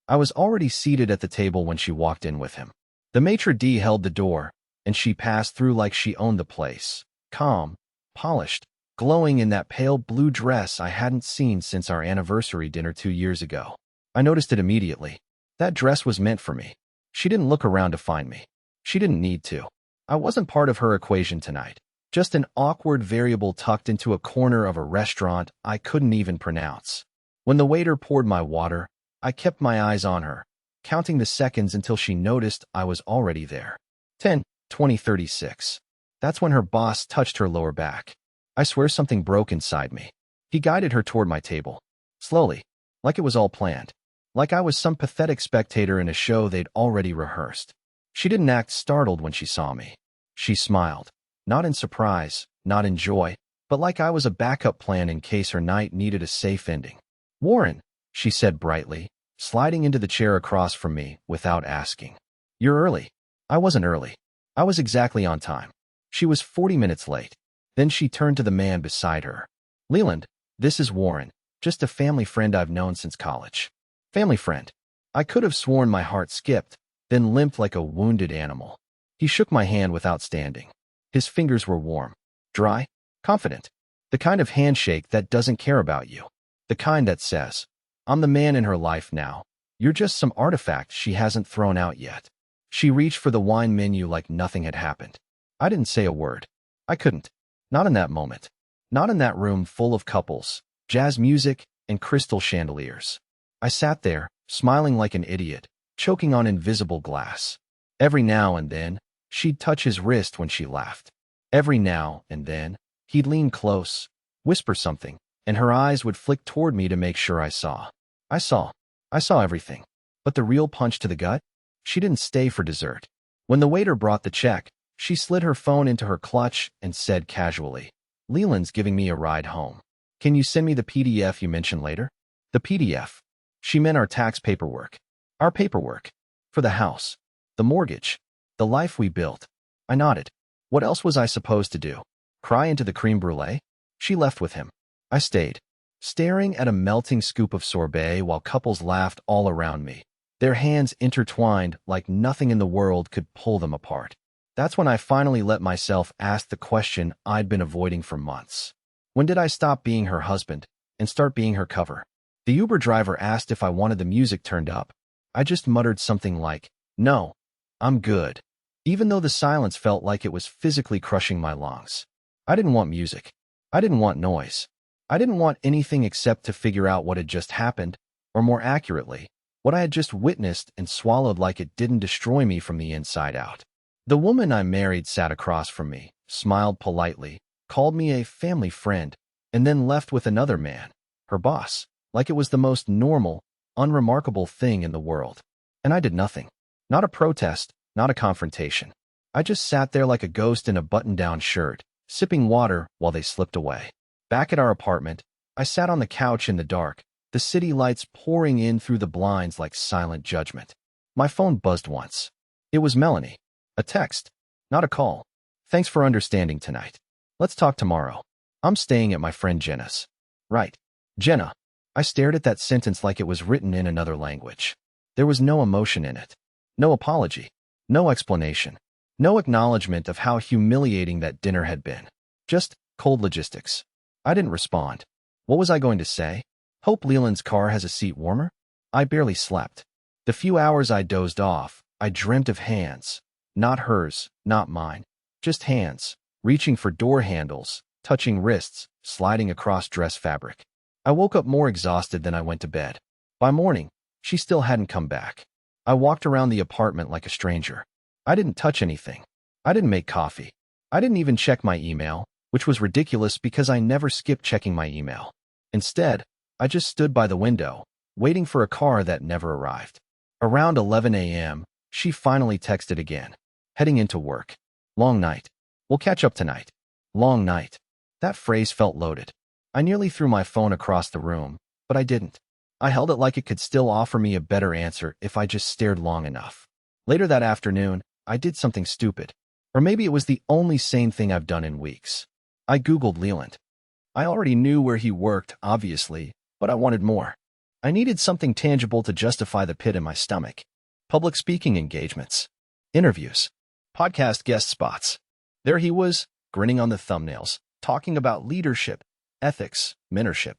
I was already seated at the table when she walked in with him. The maitre d' held the door, and she passed through like she owned the place, calm, polished, glowing in that pale blue dress I hadn't seen since our anniversary dinner 2 years ago. I noticed it immediately. That dress was meant for me. She didn't look around to find me. She didn't need to. I wasn't part of her equation tonight. Just an awkward variable tucked into a corner of a restaurant I couldn't even pronounce. When the waiter poured my water, I kept my eyes on her, counting the seconds until she noticed I was already there. 10, 20, 36. That's when her boss touched her lower back. I swear something broke inside me. He guided her toward my table. Slowly, like it was all planned. Like I was some pathetic spectator in a show they'd already rehearsed. She didn't act startled when she saw me. She smiled. Not in surprise, not in joy, but like I was a backup plan in case her night needed a safe ending. "Warren," she said brightly, sliding into the chair across from me without asking. "You're early." I wasn't early. I was exactly on time. She was 40 minutes late. Then she turned to the man beside her. "Leland, this is Warren, just a family friend I've known since college." Family friend. I could have sworn my heart skipped, then limped like a wounded animal. He shook my hand without standing. His fingers were warm, dry, confident. The kind of handshake that doesn't care about you. The kind that says, "I'm the man in her life now. You're just some artifact she hasn't thrown out yet." She reached for the wine menu like nothing had happened. I didn't say a word. I couldn't. Not in that moment. Not in that room full of couples, jazz music, and crystal chandeliers. I sat there, smiling like an idiot, choking on invisible glass. Every now and then, she'd touch his wrist when she laughed. Every now and then, he'd lean close, whisper something, and her eyes would flick toward me to make sure I saw. I saw everything. But the real punch to the gut? She didn't stay for dessert. When the waiter brought the check, she slid her phone into her clutch and said casually, "Leland's giving me a ride home. Can you send me the PDF you mentioned later?" The PDF. She meant our tax paperwork. Our paperwork. For the house. The mortgage. The life we built. I nodded. What else was I supposed to do? Cry into the creme brulee? She left with him. I stayed, staring at a melting scoop of sorbet while couples laughed all around me, their hands intertwined like nothing in the world could pull them apart. That's when I finally let myself ask the question I'd been avoiding for months. When did I stop being her husband and start being her cover? The Uber driver asked if I wanted the music turned up. I just muttered something like, "No, I'm good," even though the silence felt like it was physically crushing my lungs. I didn't want music. I didn't want noise. I didn't want anything except to figure out what had just happened, or more accurately, what I had just witnessed and swallowed like it didn't destroy me from the inside out. The woman I married sat across from me, smiled politely, called me a family friend, and then left with another man, her boss, like it was the most normal, unremarkable thing in the world. And I did nothing. Not a protest, not a confrontation. I just sat there like a ghost in a button-down shirt, sipping water while they slipped away. Back at our apartment, I sat on the couch in the dark, the city lights pouring in through the blinds like silent judgment. My phone buzzed once. It was Melanie. A text, not a call. "Thanks for understanding tonight. Let's talk tomorrow. I'm staying at my friend Jenna's." Right. Jenna. I stared at that sentence like it was written in another language. There was no emotion in it. No apology. No explanation. No acknowledgement of how humiliating that dinner had been. Just cold logistics. I didn't respond. What was I going to say? Hope Leland's car has a seat warmer? I barely slept. The few hours I dozed off, I dreamt of hands. Not hers, not mine. Just hands, reaching for door handles, touching wrists, sliding across dress fabric. I woke up more exhausted than I went to bed. By morning, she still hadn't come back. I walked around the apartment like a stranger. I didn't touch anything. I didn't make coffee. I didn't even check my email, which was ridiculous because I never skipped checking my email. Instead, I just stood by the window, waiting for a car that never arrived. Around 11 a.m., she finally texted again. Heading into work. Long night. We'll catch up tonight. Long night. That phrase felt loaded. I nearly threw my phone across the room, but I didn't. I held it like it could still offer me a better answer if I just stared long enough. Later that afternoon, I did something stupid. Or maybe it was the only sane thing I've done in weeks. I Googled Leland. I already knew where he worked, obviously, but I wanted more. I needed something tangible to justify the pit in my stomach. Public speaking engagements, interviews, podcast guest spots. There he was, grinning on the thumbnails, talking about leadership, ethics, mentorship.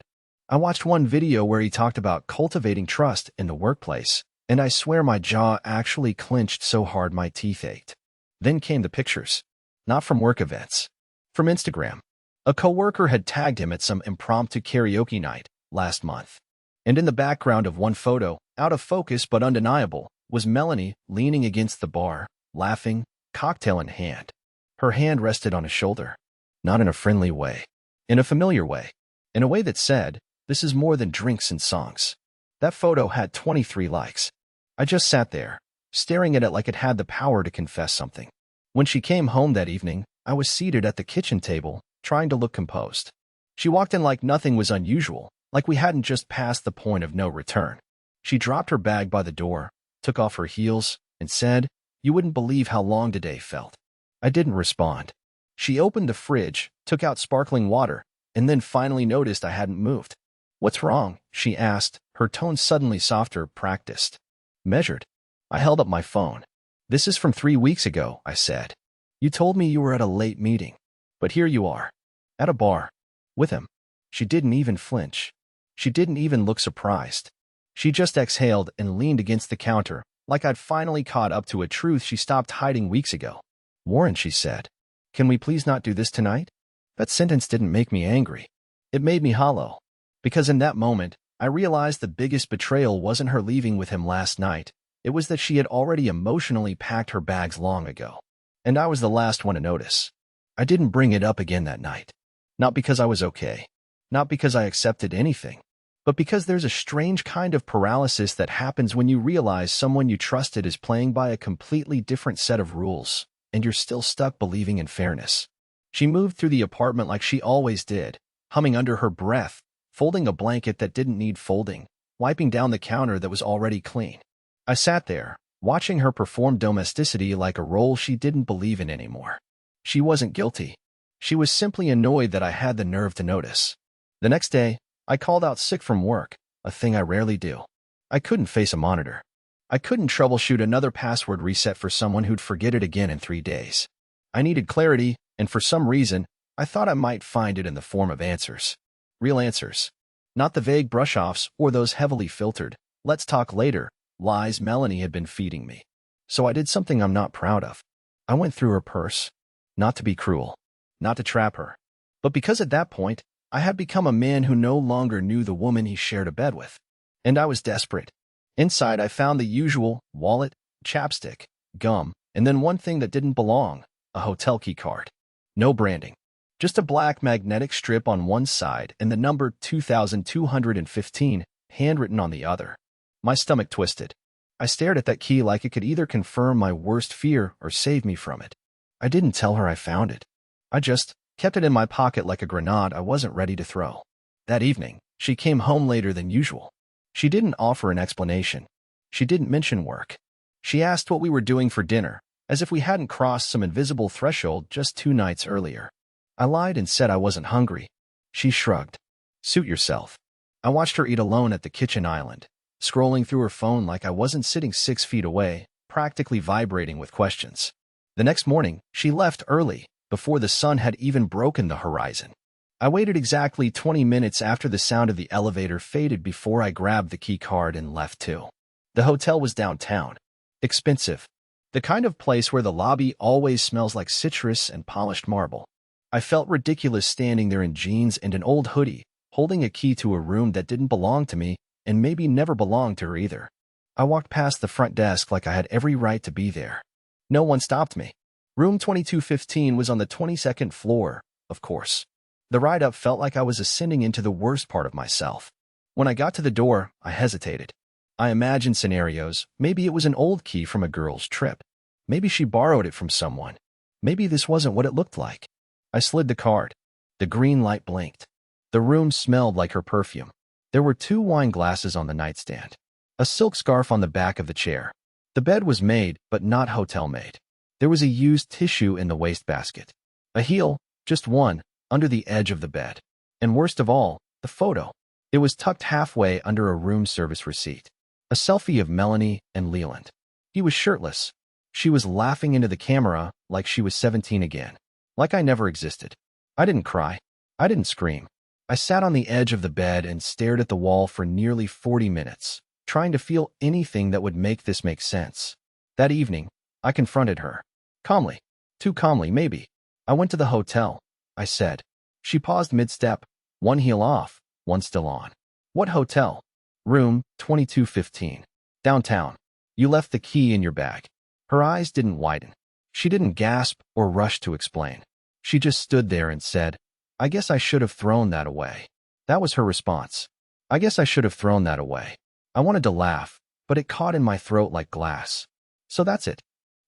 I watched one video where he talked about cultivating trust in the workplace, and I swear my jaw actually clenched so hard my teeth ached. Then came the pictures. Not from work events. From Instagram. A coworker had tagged him at some impromptu karaoke night last month. And in the background of one photo, out of focus but undeniable, was Melanie leaning against the bar, laughing, cocktail in hand. Her hand rested on his shoulder. Not in a friendly way. In a familiar way. In a way that said, "This is more than drinks and songs." That photo had 23 likes. I just sat there, staring at it like it had the power to confess something. When she came home that evening, I was seated at the kitchen table, trying to look composed. She walked in like nothing was unusual, like we hadn't just passed the point of no return. She dropped her bag by the door, took off her heels, and said, "You wouldn't believe how long today felt." I didn't respond. She opened the fridge, took out sparkling water, and then finally noticed I hadn't moved. "What's wrong?" she asked, her tone suddenly softer, practiced. Measured. I held up my phone. "This is from 3 weeks ago," I said. "You told me you were at a late meeting. But here you are. At a bar. With him." She didn't even flinch. She didn't even look surprised. She just exhaled and leaned against the counter, like I'd finally caught up to a truth she stopped hiding weeks ago. "Warren," she said, "can we please not do this tonight?" That sentence didn't make me angry. It made me hollow. Because in that moment, I realized the biggest betrayal wasn't her leaving with him last night. It was that she had already emotionally packed her bags long ago. And I was the last one to notice. I didn't bring it up again that night. Not because I was okay. Not because I accepted anything. But because there's a strange kind of paralysis that happens when you realize someone you trusted is playing by a completely different set of rules, and you're still stuck believing in fairness. She moved through the apartment like she always did, humming under her breath, folding a blanket that didn't need folding, wiping down the counter that was already clean. I sat there, watching her perform domesticity like a role she didn't believe in anymore. She wasn't guilty. She was simply annoyed that I had the nerve to notice. The next day, I called out sick from work, a thing I rarely do. I couldn't face a monitor. I couldn't troubleshoot another password reset for someone who'd forget it again in 3 days. I needed clarity, and for some reason, I thought I might find it in the form of answers. Real answers. Not the vague brush-offs or those heavily filtered, "let's talk later," lies Melanie had been feeding me. So I did something I'm not proud of. I went through her purse. Not to be cruel. Not to trap her. But because at that point, I had become a man who no longer knew the woman he shared a bed with. And I was desperate. Inside, I found the usual wallet, chapstick, gum, and then one thing that didn't belong, a hotel key card. No branding. Just a black magnetic strip on one side and the number 2215 handwritten on the other. My stomach twisted. I stared at that key like it could either confirm my worst fear or save me from it. I didn't tell her I found it. I just kept it in my pocket like a grenade I wasn't ready to throw. That evening, she came home later than usual. She didn't offer an explanation. She didn't mention work. She asked what we were doing for dinner, as if we hadn't crossed some invisible threshold just 2 nights earlier. I lied and said I wasn't hungry. She shrugged. "Suit yourself." I watched her eat alone at the kitchen island, scrolling through her phone like I wasn't sitting 6 feet away, practically vibrating with questions. The next morning, she left early, before the sun had even broken the horizon. I waited exactly 20 minutes after the sound of the elevator faded before I grabbed the key card and left too. The hotel was downtown. Expensive. The kind of place where the lobby always smells like citrus and polished marble. I felt ridiculous standing there in jeans and an old hoodie, holding a key to a room that didn't belong to me and maybe never belonged to her either. I walked past the front desk like I had every right to be there. No one stopped me. Room 2215 was on the 22nd floor, of course. The ride up felt like I was ascending into the worst part of myself. When I got to the door, I hesitated. I imagined scenarios. Maybe it was an old key from a girl's trip. Maybe she borrowed it from someone. Maybe this wasn't what it looked like. I slid the card. The green light blinked. The room smelled like her perfume. There were 2 wine glasses on the nightstand. A silk scarf on the back of the chair. The bed was made, but not hotel-made. There was a used tissue in the wastebasket. A heel, just one, under the edge of the bed. And worst of all, the photo. It was tucked halfway under a room service receipt. A selfie of Melanie and Leland. He was shirtless. She was laughing into the camera like she was 17 again. Like I never existed. I didn't cry. I didn't scream. I sat on the edge of the bed and stared at the wall for nearly 40 minutes, trying to feel anything that would make this make sense. That evening, I confronted her. Calmly. Too calmly, maybe. I went to the hotel, I said. She paused mid-step, one heel off, one still on. What hotel? Room 2215. Downtown. You left the key in your bag. Her eyes didn't widen. She didn't gasp or rush to explain. She just stood there and said, I guess I should have thrown that away. That was her response. I guess I should have thrown that away. I wanted to laugh, but it caught in my throat like glass. So that's it?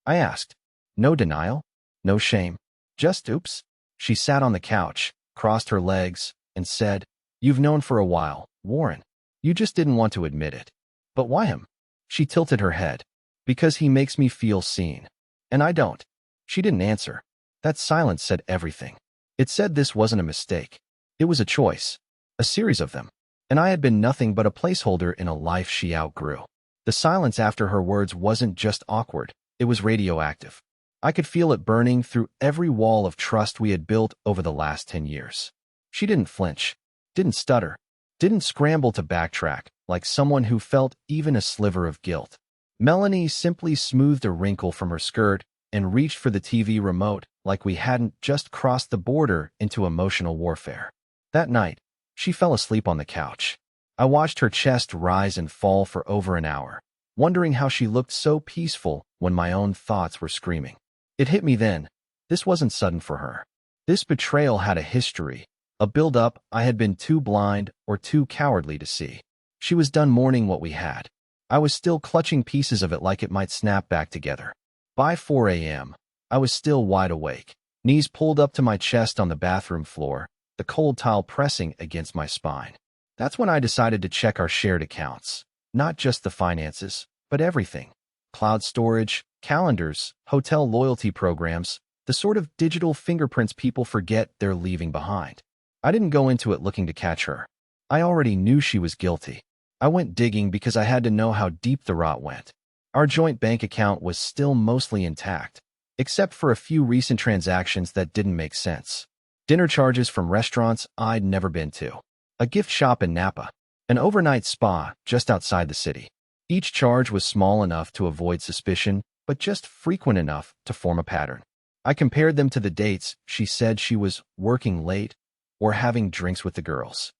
I asked. No denial? No shame? Just oops? She sat on the couch, crossed her legs, and said, You've known for a while, Warren. You just didn't want to admit it. But why him? She tilted her head. Because he makes me feel seen. And I don't. She didn't answer. That silence said everything. It said this wasn't a mistake. It was a choice. A series of them. And I had been nothing but a placeholder in a life she outgrew. The silence after her words wasn't just awkward. It was radioactive. I could feel it burning through every wall of trust we had built over the last 10 years. She didn't flinch. Didn't stutter. Didn't scramble to backtrack like someone who felt even a sliver of guilt. Melanie simply smoothed a wrinkle from her skirt and reached for the TV remote like we hadn't just crossed the border into emotional warfare. That night, she fell asleep on the couch. I watched her chest rise and fall for over an hour, wondering how she looked so peaceful when my own thoughts were screaming. It hit me then. This wasn't sudden for her. This betrayal had a history, a build-up I had been too blind or too cowardly to see. She was done mourning what we had. I was still clutching pieces of it like it might snap back together. By 4 a.m., I was still wide awake, knees pulled up to my chest on the bathroom floor, the cold tile pressing against my spine. That's when I decided to check our shared accounts. Not just the finances, but everything. Cloud storage, calendars, hotel loyalty programs, the sort of digital fingerprints people forget they're leaving behind. I didn't go into it looking to catch her. I already knew she was guilty. I went digging because I had to know how deep the rot went. Our joint bank account was still mostly intact, except for a few recent transactions that didn't make sense. Dinner charges from restaurants I'd never been to. A gift shop in Napa. An overnight spa just outside the city. Each charge was small enough to avoid suspicion, but just frequent enough to form a pattern. I compared them to the dates she said she was working late or having drinks with the girls.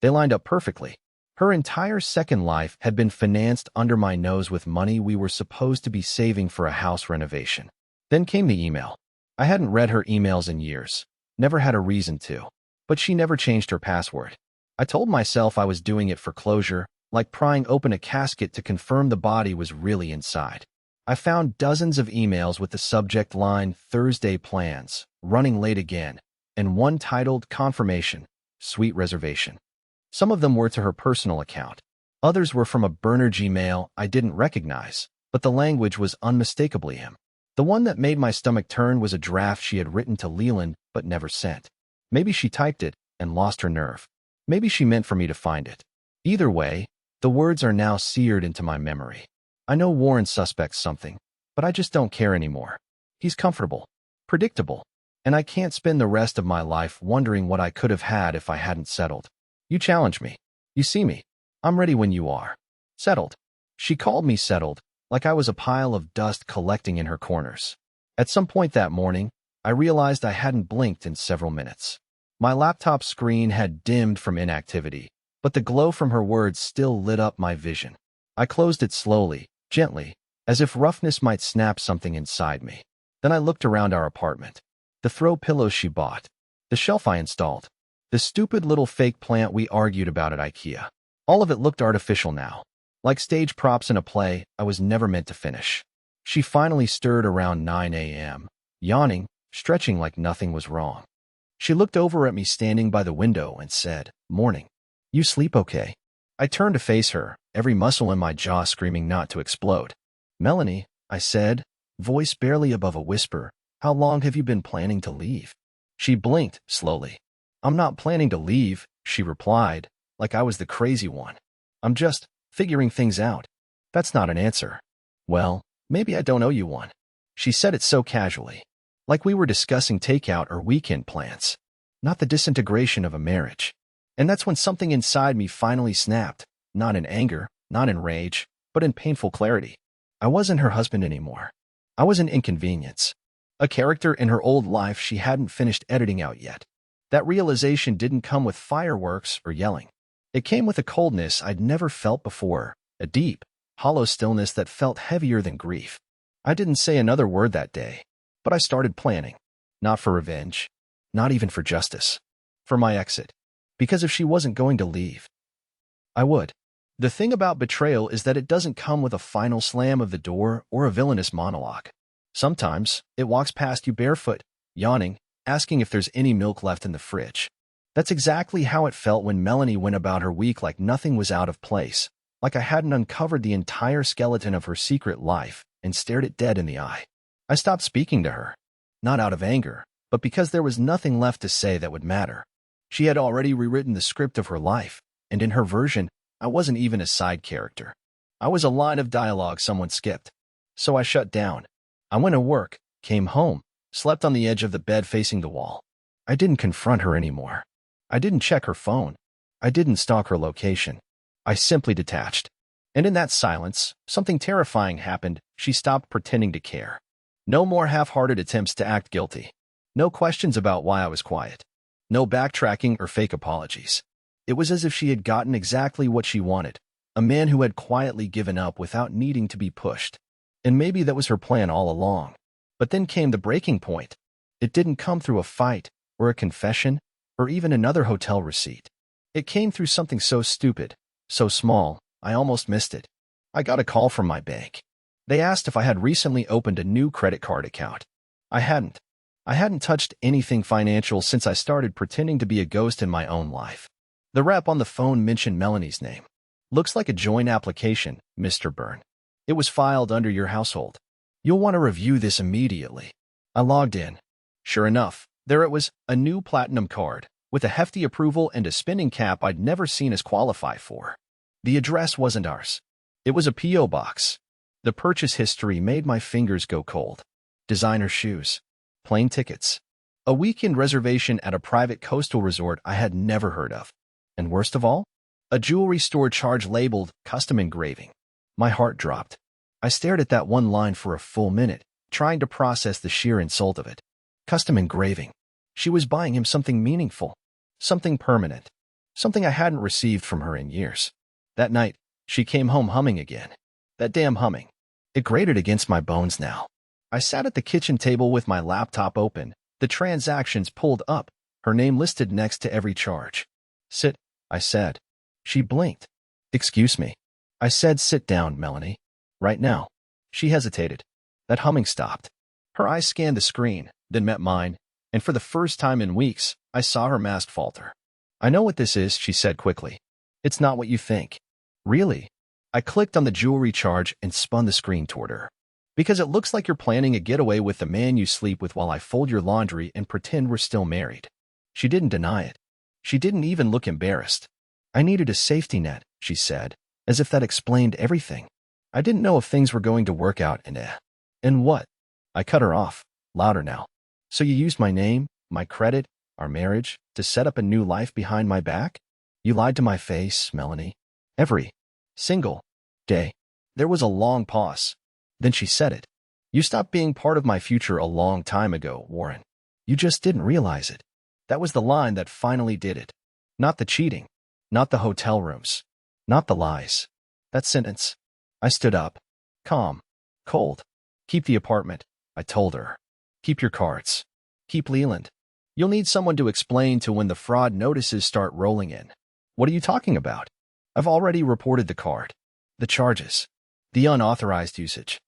They lined up perfectly. Her entire second life had been financed under my nose with money we were supposed to be saving for a house renovation. Then came the email. I hadn't read her emails in years. Never had a reason to. But she never changed her password. I told myself I was doing it for closure, like prying open a casket to confirm the body was really inside. I found dozens of emails with the subject line Thursday plans, running late again, and one titled Confirmation, Suite Reservation. Some of them were to her personal account. Others were from a burner Gmail I didn't recognize, but the language was unmistakably him. The one that made my stomach turn was a draft she had written to Leland but never sent. Maybe she typed it and lost her nerve. Maybe she meant for me to find it. Either way, the words are now seared into my memory. I know Warren suspects something, but I just don't care anymore. He's comfortable, predictable, and I can't spend the rest of my life wondering what I could have had if I hadn't settled. You challenge me. You see me. I'm ready when you are. Settled. She called me settled, like I was a pile of dust collecting in her corners. At some point that morning, I realized I hadn't blinked in several minutes. My laptop screen had dimmed from inactivity, but the glow from her words still lit up my vision. I closed it slowly, gently, as if roughness might snap something inside me. Then I looked around our apartment. The throw pillows she bought. The shelf I installed. The stupid little fake plant we argued about at IKEA. All of it looked artificial now. Like stage props in a play I was never meant to finish. She finally stirred around 9 a.m., yawning, stretching like nothing was wrong. She looked over at me standing by the window and said, "Morning. You sleep okay?" I turned to face her, every muscle in my jaw screaming not to explode. "Melanie," I said, voice barely above a whisper, "how long have you been planning to leave?" She blinked slowly. "I'm not planning to leave," she replied, like I was the crazy one. I'm just figuring things out. That's not an answer. Well, maybe I don't owe you one. She said it so casually, like we were discussing takeout or weekend plans, not the disintegration of a marriage. And that's when something inside me finally snapped, not in anger, not in rage, but in painful clarity. I wasn't her husband anymore. I was an inconvenience, a character in her old life she hadn't finished editing out yet. That realization didn't come with fireworks or yelling. It came with a coldness I'd never felt before, a deep, hollow stillness that felt heavier than grief. I didn't say another word that day, but I started planning. Not for revenge, not even for justice. For my exit. Because if she wasn't going to leave, I would. The thing about betrayal is that it doesn't come with a final slam of the door or a villainous monologue. Sometimes, it walks past you barefoot, yawning, asking if there's any milk left in the fridge. That's exactly how it felt when Melanie went about her week like nothing was out of place, like I hadn't uncovered the entire skeleton of her secret life and stared it dead in the eye. I stopped speaking to her, not out of anger, but because there was nothing left to say that would matter. She had already rewritten the script of her life, and in her version, I wasn't even a side character. I was a line of dialogue someone skipped. So I shut down. I went to work, came home, slept on the edge of the bed facing the wall. I didn't confront her anymore. I didn't check her phone. I didn't stalk her location. I simply detached. And in that silence, something terrifying happened. She stopped pretending to care. No more half-hearted attempts to act guilty. No questions about why I was quiet. No backtracking or fake apologies. It was as if she had gotten exactly what she wanted, a man who had quietly given up without needing to be pushed. And maybe that was her plan all along. But then came the breaking point. It didn't come through a fight, or a confession, or even another hotel receipt. It came through something so stupid, so small, I almost missed it. I got a call from my bank. They asked if I had recently opened a new credit card account. I hadn't. I hadn't touched anything financial since I started pretending to be a ghost in my own life. The rep on the phone mentioned Melanie's name. Looks like a joint application, Mr. Byrne. It was filed under your household. You'll want to review this immediately. I logged in. Sure enough, there it was, a new platinum card, with a hefty approval and a spending cap I'd never seen us qualify for. The address wasn't ours. It was a P.O. box. The purchase history made my fingers go cold. Designer shoes. Plane tickets. A weekend reservation at a private coastal resort I had never heard of. And worst of all, a jewelry store charge labeled custom engraving. My heart dropped. I stared at that one line for a full minute, trying to process the sheer insult of it. Custom engraving. She was buying him something meaningful, something permanent, something I hadn't received from her in years. That night, she came home humming again. That damn humming. It grated against my bones now. I sat at the kitchen table with my laptop open, the transactions pulled up, her name listed next to every charge. Sit, I said. She blinked. Excuse me. I said, sit down, Melanie. Right now. She hesitated. That humming stopped. Her eyes scanned the screen, then met mine, and for the first time in weeks, I saw her mask falter. I know what this is, she said quickly. It's not what you think. Really? I clicked on the jewelry charge and spun the screen toward her. Because it looks like you're planning a getaway with the man you sleep with while I fold your laundry and pretend we're still married. She didn't deny it. She didn't even look embarrassed. I needed a safety net, she said, as if that explained everything. I didn't know if things were going to work out and what? I cut her off, louder now. So you used my name, my credit, our marriage, to set up a new life behind my back? You lied to my face, Melanie. Every single day. There was a long pause. Then she said it. You stopped being part of my future a long time ago, Warren. You just didn't realize it. That was the line that finally did it. Not the cheating. Not the hotel rooms. Not the lies. That sentence. I stood up. Calm. Cold. Keep the apartment, I told her. Keep your cards. Keep Leland. You'll need someone to explain to when the fraud notices start rolling in. What are you talking about? I've already reported the card. The charges. The unauthorized usage.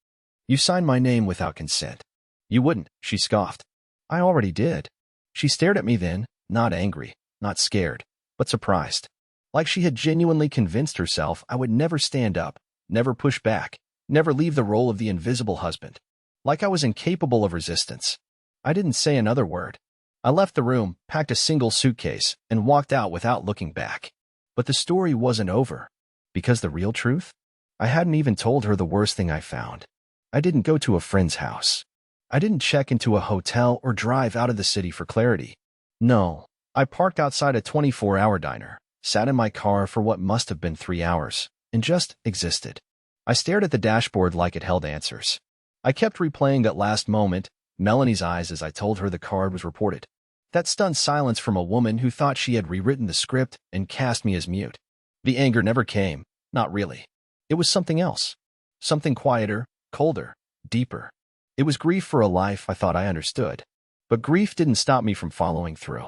You signed my name without consent. You wouldn't, she scoffed. I already did. She stared at me then, not angry, not scared, but surprised. Like she had genuinely convinced herself I would never stand up, never push back, never leave the role of the invisible husband. Like I was incapable of resistance. I didn't say another word. I left the room, packed a single suitcase, and walked out without looking back. But the story wasn't over. Because the real truth? I hadn't even told her the worst thing I found. I didn't go to a friend's house. I didn't check into a hotel or drive out of the city for clarity. No, I parked outside a 24-hour diner, sat in my car for what must have been 3 hours, and just existed. I stared at the dashboard like it held answers. I kept replaying that last moment, Melanie's eyes as I told her the card was reported. That stunned silence from a woman who thought she had rewritten the script and cast me as mute. The anger never came, not really. It was something else. Something quieter, colder, deeper. It was grief for a life I thought I understood. But grief didn't stop me from following through.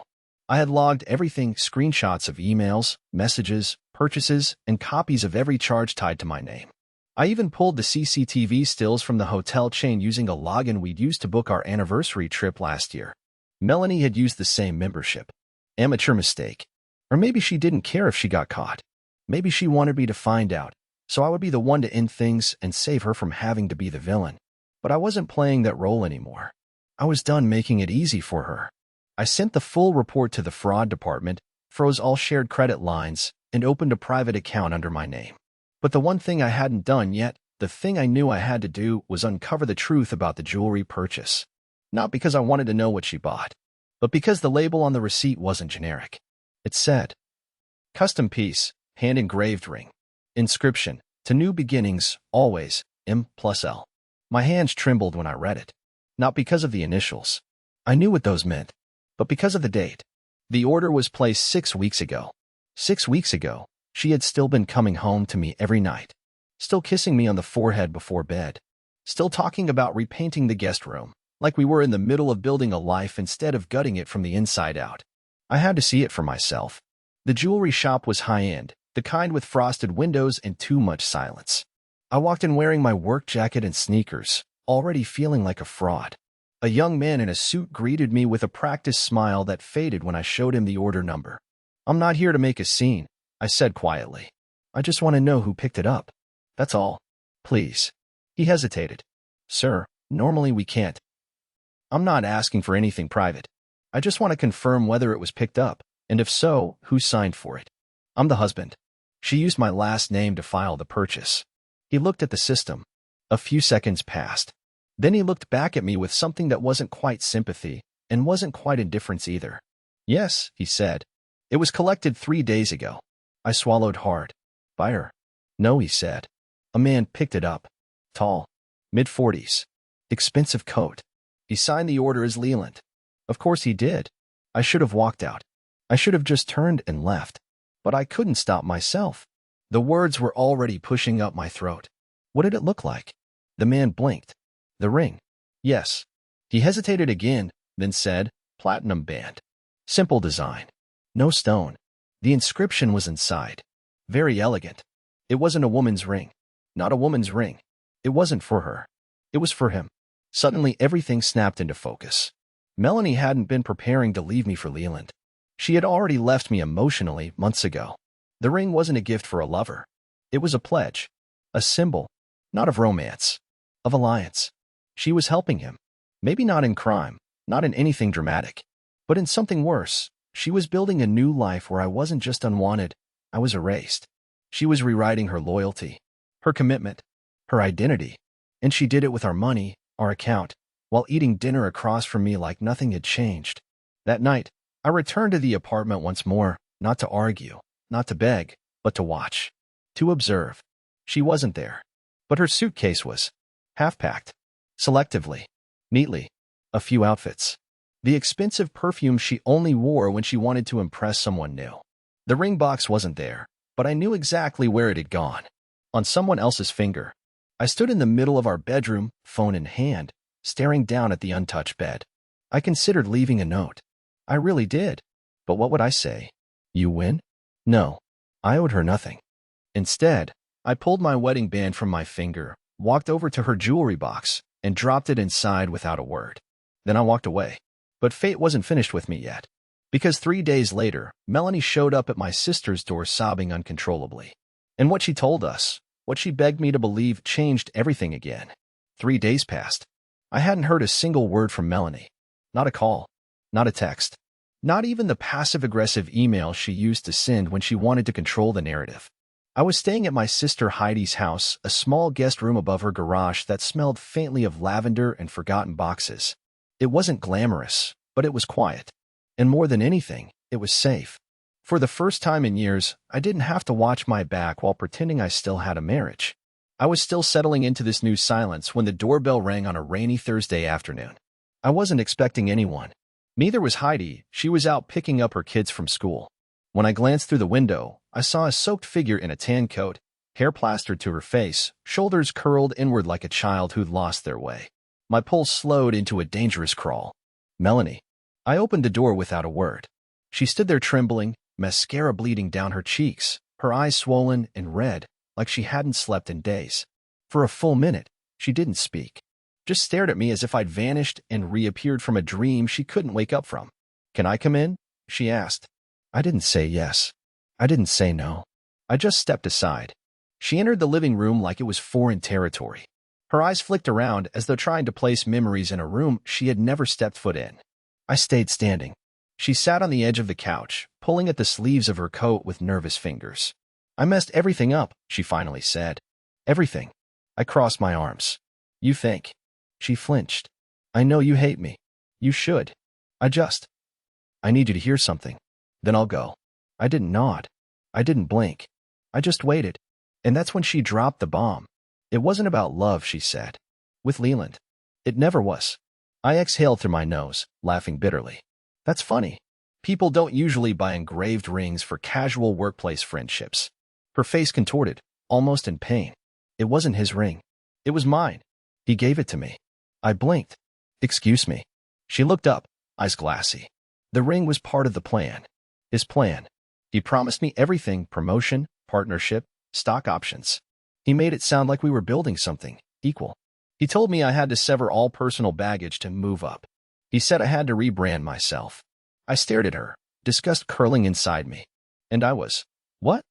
I had logged everything, screenshots of emails, messages, purchases, and copies of every charge tied to my name. I even pulled the CCTV stills from the hotel chain using a login we'd used to book our anniversary trip last year. Melanie had used the same membership. Amateur mistake. Or maybe she didn't care if she got caught. Maybe she wanted me to find out, so I would be the one to end things and save her from having to be the villain. But I wasn't playing that role anymore. I was done making it easy for her. I sent the full report to the fraud department, froze all shared credit lines, and opened a private account under my name. But the one thing I hadn't done yet, the thing I knew I had to do, was uncover the truth about the jewelry purchase. Not because I wanted to know what she bought, but because the label on the receipt wasn't generic. It said, "Custom piece, hand-engraved ring. Inscription, to new beginnings, always, M+L." My hands trembled when I read it. Not because of the initials. I knew what those meant, but because of the date. The order was placed 6 weeks ago. 6 weeks ago, she had still been coming home to me every night. Still kissing me on the forehead before bed. Still talking about repainting the guest room, like we were in the middle of building a life instead of gutting it from the inside out. I had to see it for myself. The jewelry shop was high-end, the kind with frosted windows and too much silence. I walked in wearing my work jacket and sneakers, already feeling like a fraud. A young man in a suit greeted me with a practiced smile that faded when I showed him the order number. "I'm not here to make a scene," I said quietly. "I just want to know who picked it up. That's all. Please." He hesitated. "Sir, normally we can't." "I'm not asking for anything private. I just want to confirm whether it was picked up, and if so, who signed for it. I'm the husband." She used my last name to file the purchase. He looked at the system. A few seconds passed. Then he looked back at me with something that wasn't quite sympathy, and wasn't quite indifference either. "Yes," he said. "It was collected 3 days ago." I swallowed hard. "Buyer?" "No," he said. A man picked it up. Tall. Mid-40s. Expensive coat. He signed the order as Leland. Of course he did. I should have walked out. I should have just turned and left. But I couldn't stop myself. The words were already pushing up my throat. What did it look like? The man blinked. The ring. Yes. He hesitated again, then said, "Platinum band. Simple design. No stone." The inscription was inside. Very elegant. It wasn't a woman's ring. Not a woman's ring. It wasn't for her. It was for him. Suddenly everything snapped into focus. Melanie hadn't been preparing to leave me for Leland. She had already left me emotionally months ago. The ring wasn't a gift for a lover. It was a pledge. A symbol. Not of romance. Of alliance. She was helping him. Maybe not in crime, not in anything dramatic, but in something worse. She was building a new life where I wasn't just unwanted, I was erased. She was rewriting her loyalty, her commitment, her identity, and she did it with our money, our account, while eating dinner across from me like nothing had changed. That night, I returned to the apartment once more, not to argue, not to beg, but to watch, to observe. She wasn't there, but her suitcase was. Half-packed. Selectively. Neatly. A few outfits. The expensive perfume she only wore when she wanted to impress someone new. The ring box wasn't there, but I knew exactly where it had gone. On someone else's finger. I stood in the middle of our bedroom, phone in hand, staring down at the untouched bed. I considered leaving a note. I really did. But what would I say? "You win?" No. I owed her nothing. Instead, I pulled my wedding band from my finger, walked over to her jewelry box, and dropped it inside without a word. Then I walked away. But fate wasn't finished with me yet. Because 3 days later, Melanie showed up at my sister's door sobbing uncontrollably. And what she told us, what she begged me to believe, changed everything again. 3 days passed. I hadn't heard a single word from Melanie. Not a call. Not a text. Not even the passive-aggressive email she used to send when she wanted to control the narrative. I was staying at my sister Heidi's house, a small guest room above her garage that smelled faintly of lavender and forgotten boxes. It wasn't glamorous, but it was quiet. And more than anything, it was safe. For the first time in years, I didn't have to watch my back while pretending I still had a marriage. I was still settling into this new silence when the doorbell rang on a rainy Thursday afternoon. I wasn't expecting anyone. Neither was Heidi. She was out picking up her kids from school. When I glanced through the window, I saw a soaked figure in a tan coat, hair plastered to her face, shoulders curled inward like a child who'd lost their way. My pulse slowed into a dangerous crawl. Melanie. I opened the door without a word. She stood there trembling, mascara bleeding down her cheeks, her eyes swollen and red, like she hadn't slept in days. For a full minute, she didn't speak. Just stared at me as if I'd vanished and reappeared from a dream she couldn't wake up from. "Can I come in?" she asked. I didn't say yes. I didn't say no. I just stepped aside. She entered the living room like it was foreign territory. Her eyes flicked around as though trying to place memories in a room she had never stepped foot in. I stayed standing. She sat on the edge of the couch, pulling at the sleeves of her coat with nervous fingers. "I messed everything up," she finally said. "Everything." I crossed my arms. "You think?" She flinched. "I know you hate me. You should. I need you to hear something. Then I'll go." I didn't nod. I didn't blink. I just waited. And that's when she dropped the bomb. "It wasn't about love," she said. "With Leland. It never was." I exhaled through my nose, laughing bitterly. "That's funny. People don't usually buy engraved rings for casual workplace friendships." Her face contorted, almost in pain. "It wasn't his ring. It was mine. He gave it to me." I blinked. "Excuse me." She looked up, eyes glassy. "The ring was part of the plan. His plan. He promised me everything: promotion, partnership, stock options. He made it sound like we were building something equal. He told me I had to sever all personal baggage to move up. He said I had to rebrand myself." I stared at her, disgust curling inside me. And I was, "What?"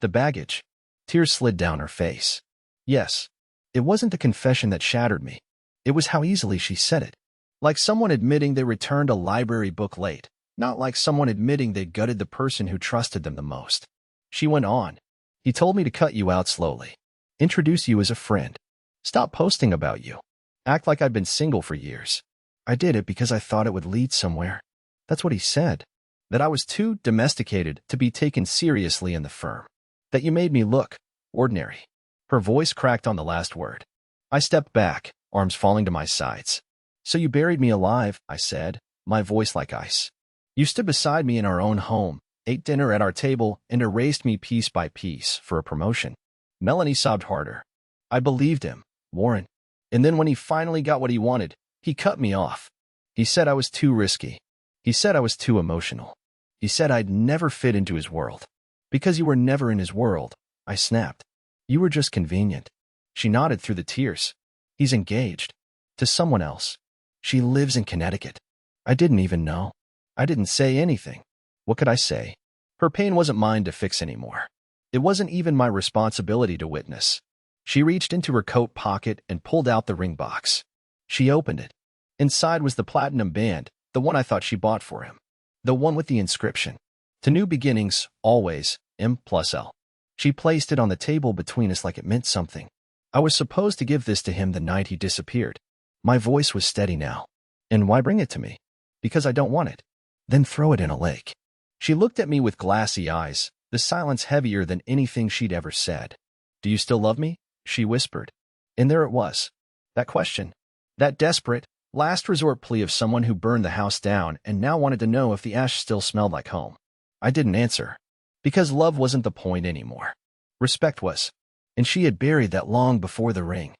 "The baggage." Tears slid down her face. Yes. It wasn't the confession that shattered me. It was how easily she said it. Like someone admitting they returned a library book late, not like someone admitting they'd gutted the person who trusted them the most. She went on. "He told me to cut you out slowly. Introduce you as a friend. Stop posting about you. Act like I'd been single for years. I did it because I thought it would lead somewhere. That's what he said. That I was too domesticated to be taken seriously in the firm. That you made me look ordinary." Her voice cracked on the last word. I stepped back, arms falling to my sides. "So you buried me alive," I said, my voice like ice. "You stood beside me in our own home, ate dinner at our table, and erased me piece by piece for a promotion." Melanie sobbed harder. "I believed him, Warren. And then when he finally got what he wanted, he cut me off. He said I was too risky. He said I was too emotional. He said I'd never fit into his world." "Because you were never in his world," I snapped. "You were just convenient." She nodded through the tears. "He's engaged. To someone else. She lives in Connecticut." I didn't even know. I didn't say anything. What could I say? Her pain wasn't mine to fix anymore. It wasn't even my responsibility to witness. She reached into her coat pocket and pulled out the ring box. She opened it. Inside was the platinum band, the one I thought she bought for him. The one with the inscription, "To new beginnings, always, M+L." She placed it on the table between us like it meant something. I was supposed to give this to him the night he disappeared. My voice was steady now. "And why bring it to me?" "Because I don't want it." "Then throw it in a lake." She looked at me with glassy eyes, the silence heavier than anything she'd ever said. "Do you still love me?" she whispered. And there it was. That question. That desperate, last resort plea of someone who burned the house down and now wanted to know if the ash still smelled like home. I didn't answer. Because love wasn't the point anymore. Respect was. And she had buried that long before the ring.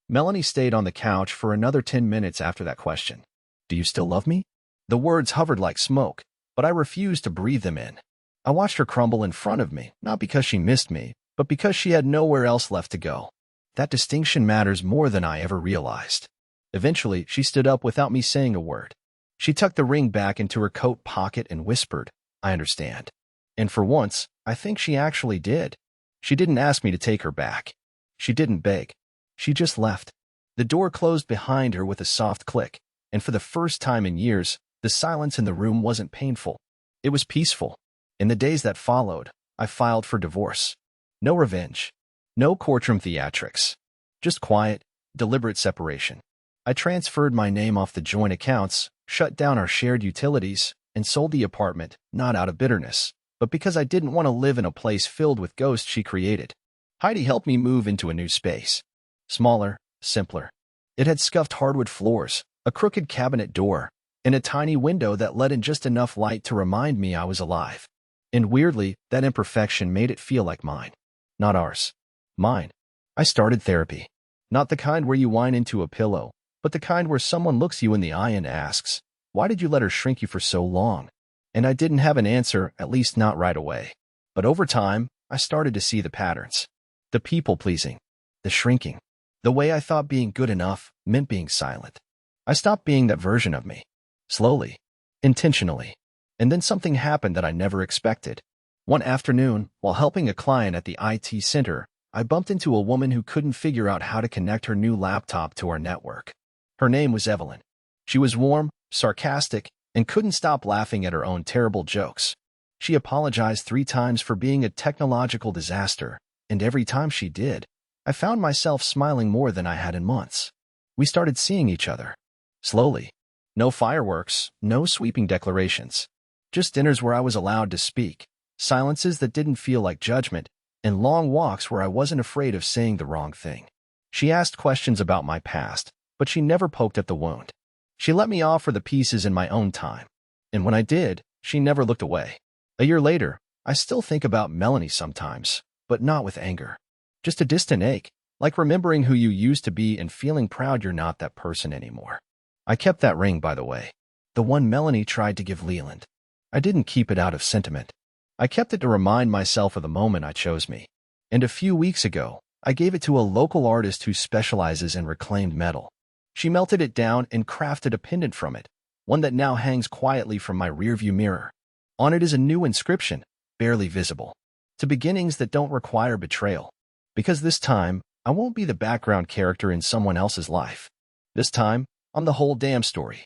Melanie stayed on the couch for another 10 minutes after that question. "Do you still love me?" The words hovered like smoke, but I refused to breathe them in. I watched her crumble in front of me, not because she missed me, but because she had nowhere else left to go. That distinction matters more than I ever realized. Eventually, she stood up without me saying a word. She tucked the ring back into her coat pocket and whispered, "I understand." And for once, I think she actually did. She didn't ask me to take her back. She didn't beg. She just left. The door closed behind her with a soft click, and for the first time in years, The silence in the room wasn't painful. It was peaceful. In the days that followed, I filed for divorce. No revenge. No courtroom theatrics. Just quiet, deliberate separation. I transferred my name off the joint accounts, shut down our shared utilities, and sold the apartment, not out of bitterness, but because I didn't want to live in a place filled with ghosts she created. Heidi helped me move into a new space. Smaller, simpler. It had scuffed hardwood floors, a crooked cabinet door, and a tiny window that let in just enough light to remind me I was alive. And weirdly, that imperfection made it feel like mine. Not ours. Mine. I started therapy. Not the kind where you whine into a pillow, but the kind where someone looks you in the eye and asks, "Why did you let her shrink you for so long?" And I didn't have an answer, at least not right away. But over time, I started to see the patterns. The people-pleasing. The shrinking. The way I thought being good enough meant being silent. I stopped being that version of me. Slowly. Intentionally. And then something happened that I never expected. One afternoon, while helping a client at the IT center, I bumped into a woman who couldn't figure out how to connect her new laptop to our network. Her name was Evelyn. She was warm, sarcastic, and couldn't stop laughing at her own terrible jokes. She apologized 3 times for being a technological disaster, and every time she did, I found myself smiling more than I had in months. We started seeing each other. Slowly. No fireworks, no sweeping declarations. Just dinners where I was allowed to speak, silences that didn't feel like judgment, and long walks where I wasn't afraid of saying the wrong thing. She asked questions about my past, but she never poked at the wound. She let me offer the pieces in my own time. And when I did, she never looked away. A year later, I still think about Melanie sometimes, but not with anger. Just a distant ache, like remembering who you used to be and feeling proud you're not that person anymore. I kept that ring, by the way. The one Melanie tried to give Leland. I didn't keep it out of sentiment. I kept it to remind myself of the moment I chose me. And a few weeks ago, I gave it to a local artist who specializes in reclaimed metal. She melted it down and crafted a pendant from it, one that now hangs quietly from my rearview mirror. On it is a new inscription, barely visible, to beginnings that don't require betrayal. Because this time, I won't be the background character in someone else's life. This time, I'm the whole damn story.